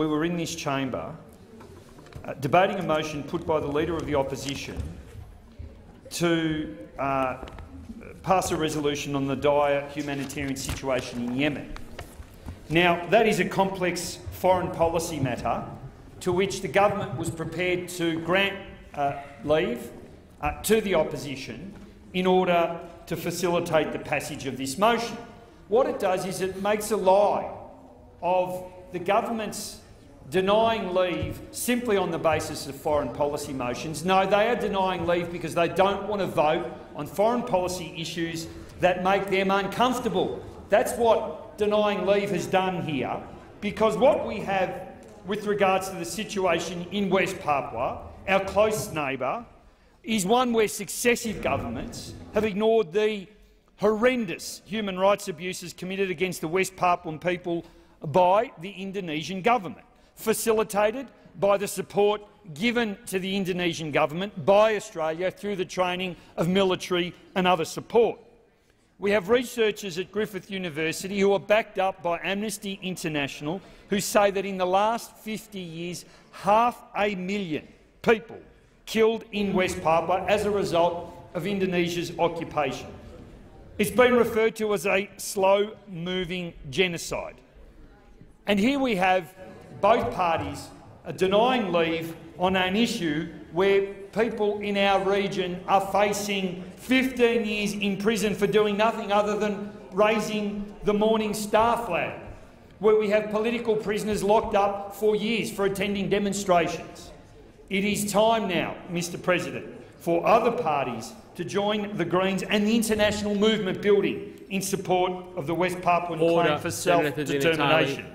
we were in this chamber debating a motion put by the Leader of the Opposition to pass a resolution on the dire humanitarian situation in Yemen. Now, that is a complex foreign policy matter to which the government was prepared to grant leave to the opposition in order to facilitate the passage of this motion. What it does is it makes a lie of the government's denying leave simply on the basis of foreign policy motions. No, they are denying leave because they don't want to vote on foreign policy issues that make them uncomfortable. That's what denying leave has done here, because what we have with regards to the situation in West Papua, our close neighbour, is one where successive governments have ignored the horrendous human rights abuses committed against the West Papuan people by the Indonesian government, facilitated by the support given to the Indonesian government by Australia through the training of military and other support. We have researchers at Griffith University who are backed up by Amnesty International who say that in the last 50 years, 500,000 people killed in West Papua as a result of Indonesia's occupation. It's been referred to as a slow-moving genocide. And here we have both parties denying leave on an issue where people in our region are facing 15 years in prison for doing nothing other than raising the Morning Star flag, where we have political prisoners locked up for years for attending demonstrations. It is time now, Mr President, for other parties to join the Greens and the international movement building in support of the West Papuan claim for self-determination.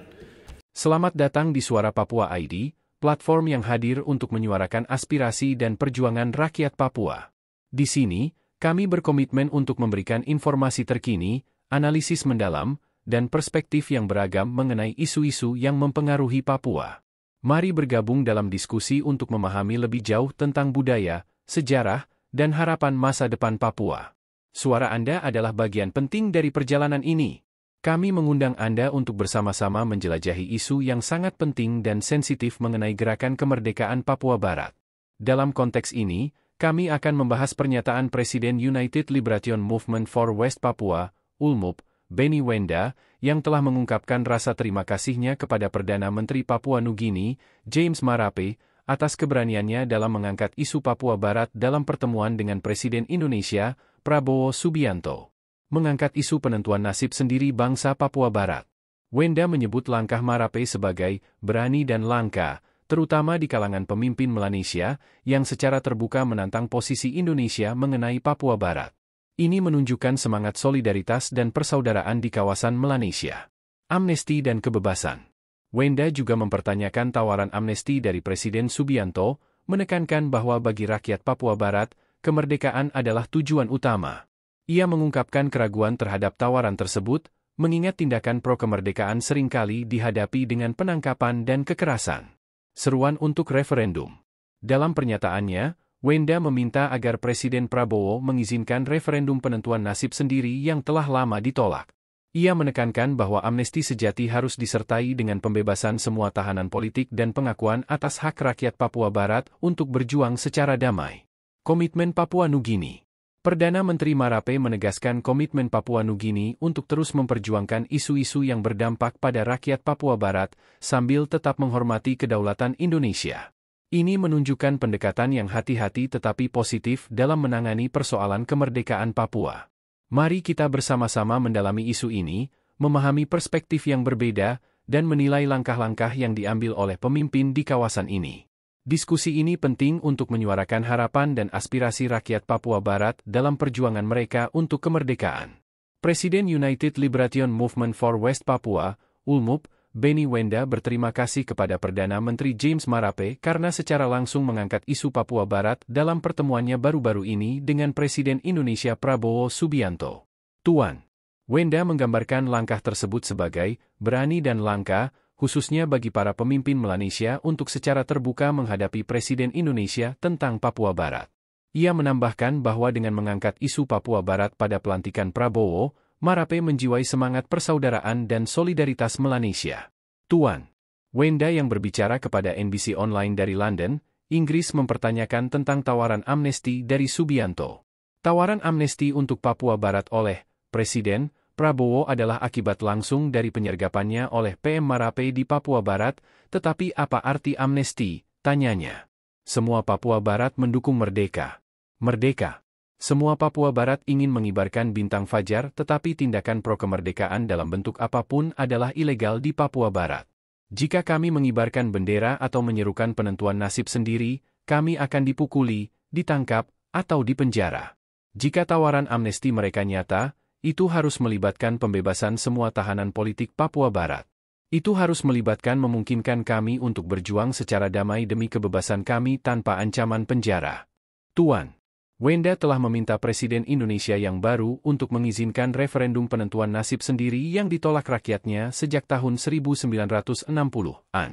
Selamat datang di Suara Papua ID, platform yang hadir untuk menyuarakan aspirasi dan perjuangan rakyat Papua. Di sini, kami berkomitmen untuk memberikan informasi terkini, analisis mendalam, dan perspektif yang beragam mengenai isu-isu yang mempengaruhi Papua. Mari bergabung dalam diskusi untuk memahami lebih jauh tentang budaya, sejarah, dan harapan masa depan Papua. Suara Anda adalah bagian penting dari perjalanan ini. Kami mengundang Anda untuk bersama-sama menjelajahi isu yang sangat penting dan sensitif mengenai gerakan kemerdekaan Papua Barat. Dalam konteks ini, kami akan membahas pernyataan Presiden United Liberation Movement for West Papua, ULMUP, Benny Wenda, yang telah mengungkapkan rasa terima kasihnya kepada Perdana Menteri Papua Nugini, James Marape, atas keberaniannya dalam mengangkat isu Papua Barat dalam pertemuan dengan Presiden Indonesia, Prabowo Subianto. Mengangkat isu penentuan nasib sendiri bangsa Papua Barat. Wenda menyebut langkah Marape sebagai berani dan langka, terutama di kalangan pemimpin Melanesia, yang secara terbuka menantang posisi Indonesia mengenai Papua Barat. Ini menunjukkan semangat solidaritas dan persaudaraan di kawasan Melanesia. Amnesti dan kebebasan. Wenda juga mempertanyakan tawaran amnesti dari Presiden Subianto, menekankan bahwa bagi rakyat Papua Barat, kemerdekaan adalah tujuan utama. Ia mengungkapkan keraguan terhadap tawaran tersebut, mengingat tindakan pro-kemerdekaan seringkali dihadapi dengan penangkapan dan kekerasan. Seruan untuk referendum. Dalam pernyataannya, Wenda meminta agar Presiden Prabowo mengizinkan referendum penentuan nasib sendiri yang telah lama ditolak. Ia menekankan bahwa amnesti sejati harus disertai dengan pembebasan semua tahanan politik dan pengakuan atas hak rakyat Papua Barat untuk berjuang secara damai. Komitmen Papua Nugini. Perdana Menteri Marape menegaskan komitmen Papua Nugini untuk terus memperjuangkan isu-isu yang berdampak pada rakyat Papua Barat sambil tetap menghormati kedaulatan Indonesia. Ini menunjukkan pendekatan yang hati-hati tetapi positif dalam menangani persoalan kemerdekaan Papua. Mari kita bersama-sama mendalami isu ini, memahami perspektif yang berbeda, dan menilai langkah-langkah yang diambil oleh pemimpin di kawasan ini. Diskusi ini penting untuk menyuarakan harapan dan aspirasi rakyat Papua Barat dalam perjuangan mereka untuk kemerdekaan. Presiden United Liberation Movement for West Papua, ULMUP, Benny Wenda berterima kasih kepada Perdana Menteri James Marape karena secara langsung mengangkat isu Papua Barat dalam pertemuannya baru-baru ini dengan Presiden Indonesia Prabowo Subianto. Tuan Wenda menggambarkan langkah tersebut sebagai berani dan langka, khususnya bagi para pemimpin Melanesia untuk secara terbuka menghadapi Presiden Indonesia tentang Papua Barat. Ia menambahkan bahwa dengan mengangkat isu Papua Barat pada pelantikan Prabowo, Marape menjiwai semangat persaudaraan dan solidaritas Melanesia. Tuan Wenda yang berbicara kepada NBC Online dari London, Inggris mempertanyakan tentang tawaran amnesti dari Subianto. Tawaran amnesti untuk Papua Barat oleh Presiden Prabowo adalah akibat langsung dari penyergapannya oleh PM Marape di Papua Barat, tetapi apa arti amnesti? Tanyanya. Semua Papua Barat mendukung merdeka. Merdeka. Semua Papua Barat ingin mengibarkan bintang fajar, tetapi tindakan pro-kemerdekaan dalam bentuk apapun adalah ilegal di Papua Barat. Jika kami mengibarkan bendera atau menyerukan penentuan nasib sendiri, kami akan dipukuli, ditangkap, atau dipenjara. Jika tawaran amnesti mereka nyata, itu harus melibatkan pembebasan semua tahanan politik Papua Barat. Itu harus melibatkan memungkinkan kami untuk berjuang secara damai demi kebebasan kami tanpa ancaman penjara. Tuan Wenda telah meminta Presiden Indonesia yang baru untuk mengizinkan referendum penentuan nasib sendiri yang ditolak rakyatnya sejak tahun 1960-an.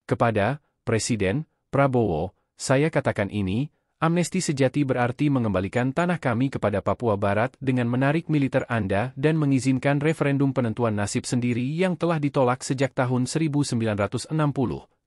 Kepada Presiden Prabowo, saya katakan ini, amnesti sejati berarti mengembalikan tanah kami kepada Papua Barat dengan menarik militer Anda dan mengizinkan referendum penentuan nasib sendiri yang telah ditolak sejak tahun 1960,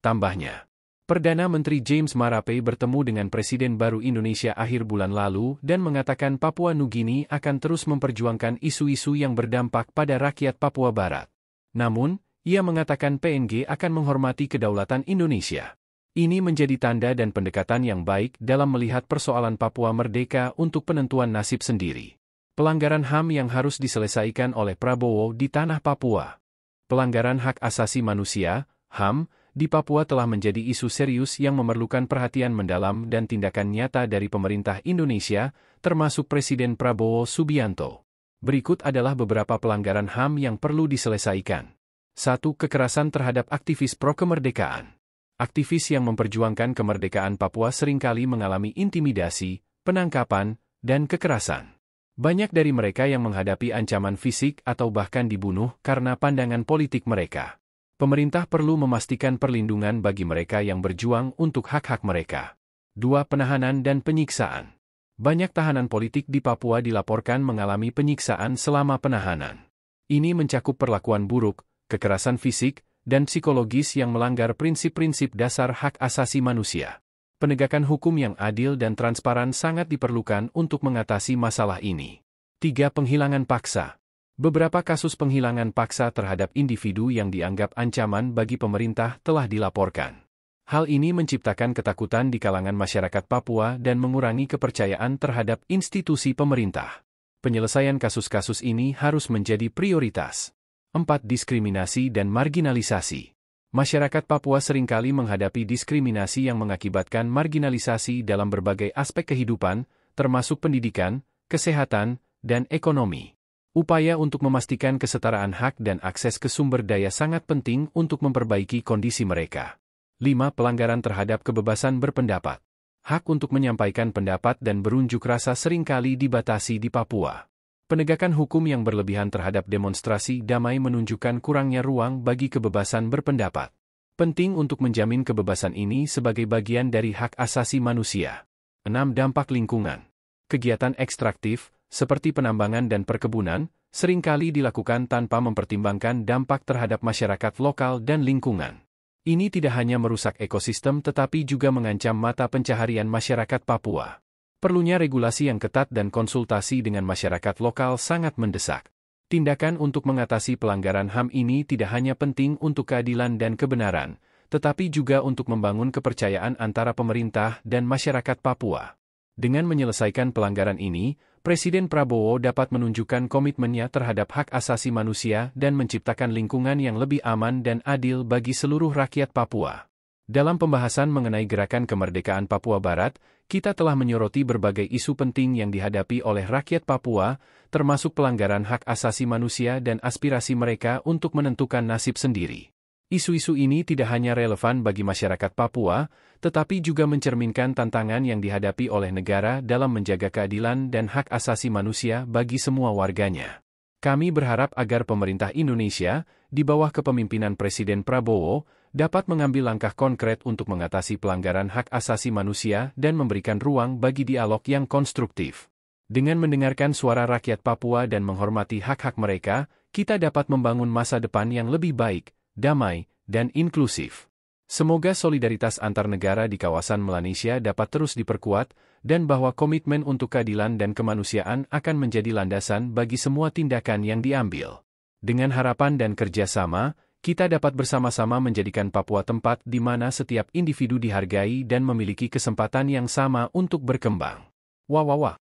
tambahnya. Perdana Menteri James Marape bertemu dengan Presiden baru Indonesia akhir bulan lalu dan mengatakan Papua Nugini akan terus memperjuangkan isu-isu yang berdampak pada rakyat Papua Barat. Namun, ia mengatakan PNG akan menghormati kedaulatan Indonesia. Ini menjadi tanda dan pendekatan yang baik dalam melihat persoalan Papua merdeka untuk penentuan nasib sendiri. Pelanggaran HAM yang harus diselesaikan oleh Prabowo di tanah Papua. Pelanggaran hak asasi manusia, HAM, di Papua telah menjadi isu serius yang memerlukan perhatian mendalam dan tindakan nyata dari pemerintah Indonesia, termasuk Presiden Prabowo Subianto. Berikut adalah beberapa pelanggaran HAM yang perlu diselesaikan. 1. Kekerasan terhadap aktivis pro-kemerdekaan. Aktivis yang memperjuangkan kemerdekaan Papua seringkali mengalami intimidasi, penangkapan, dan kekerasan. Banyak dari mereka yang menghadapi ancaman fisik atau bahkan dibunuh karena pandangan politik mereka. Pemerintah perlu memastikan perlindungan bagi mereka yang berjuang untuk hak-hak mereka. 2. Penahanan dan penyiksaan. Banyak tahanan politik di Papua dilaporkan mengalami penyiksaan selama penahanan. Ini mencakup perlakuan buruk, kekerasan fisik, dan psikologis yang melanggar prinsip-prinsip dasar hak asasi manusia. Penegakan hukum yang adil dan transparan sangat diperlukan untuk mengatasi masalah ini. 3. Penghilangan paksa. Beberapa kasus penghilangan paksa terhadap individu yang dianggap ancaman bagi pemerintah telah dilaporkan. Hal ini menciptakan ketakutan di kalangan masyarakat Papua dan mengurangi kepercayaan terhadap institusi pemerintah. Penyelesaian kasus-kasus ini harus menjadi prioritas. 4. Diskriminasi dan marginalisasi. Masyarakat Papua seringkali menghadapi diskriminasi yang mengakibatkan marginalisasi dalam berbagai aspek kehidupan, termasuk pendidikan, kesehatan, dan ekonomi. Upaya untuk memastikan kesetaraan hak dan akses ke sumber daya sangat penting untuk memperbaiki kondisi mereka. 5. Pelanggaran terhadap kebebasan berpendapat. Hak untuk menyampaikan pendapat dan berunjuk rasa seringkali dibatasi di Papua. Penegakan hukum yang berlebihan terhadap demonstrasi damai menunjukkan kurangnya ruang bagi kebebasan berpendapat. Penting untuk menjamin kebebasan ini sebagai bagian dari hak asasi manusia. 6. Dampak lingkungan. Kegiatan ekstraktif, seperti penambangan dan perkebunan, seringkali dilakukan tanpa mempertimbangkan dampak terhadap masyarakat lokal dan lingkungan. Ini tidak hanya merusak ekosistem tetapi juga mengancam mata pencaharian masyarakat Papua. Perlunya regulasi yang ketat dan konsultasi dengan masyarakat lokal sangat mendesak. Tindakan untuk mengatasi pelanggaran HAM ini tidak hanya penting untuk keadilan dan kebenaran, tetapi juga untuk membangun kepercayaan antara pemerintah dan masyarakat Papua. Dengan menyelesaikan pelanggaran ini, Presiden Prabowo dapat menunjukkan komitmennya terhadap hak asasi manusia dan menciptakan lingkungan yang lebih aman dan adil bagi seluruh rakyat Papua. Dalam pembahasan mengenai gerakan kemerdekaan Papua Barat, kita telah menyoroti berbagai isu penting yang dihadapi oleh rakyat Papua, termasuk pelanggaran hak asasi manusia dan aspirasi mereka untuk menentukan nasib sendiri. Isu-isu ini tidak hanya relevan bagi masyarakat Papua, tetapi juga mencerminkan tantangan yang dihadapi oleh negara dalam menjaga keadilan dan hak asasi manusia bagi semua warganya. Kami berharap agar pemerintah Indonesia, di bawah kepemimpinan Presiden Prabowo, dapat mengambil langkah konkret untuk mengatasi pelanggaran hak asasi manusia dan memberikan ruang bagi dialog yang konstruktif. Dengan mendengarkan suara rakyat Papua dan menghormati hak-hak mereka, kita dapat membangun masa depan yang lebih baik, damai, dan inklusif. Semoga solidaritas antar negara di kawasan Melanesia dapat terus diperkuat, dan bahwa komitmen untuk keadilan dan kemanusiaan akan menjadi landasan bagi semua tindakan yang diambil. Dengan harapan dan kerjasama, kita dapat bersama-sama menjadikan Papua tempat di mana setiap individu dihargai dan memiliki kesempatan yang sama untuk berkembang. Wah.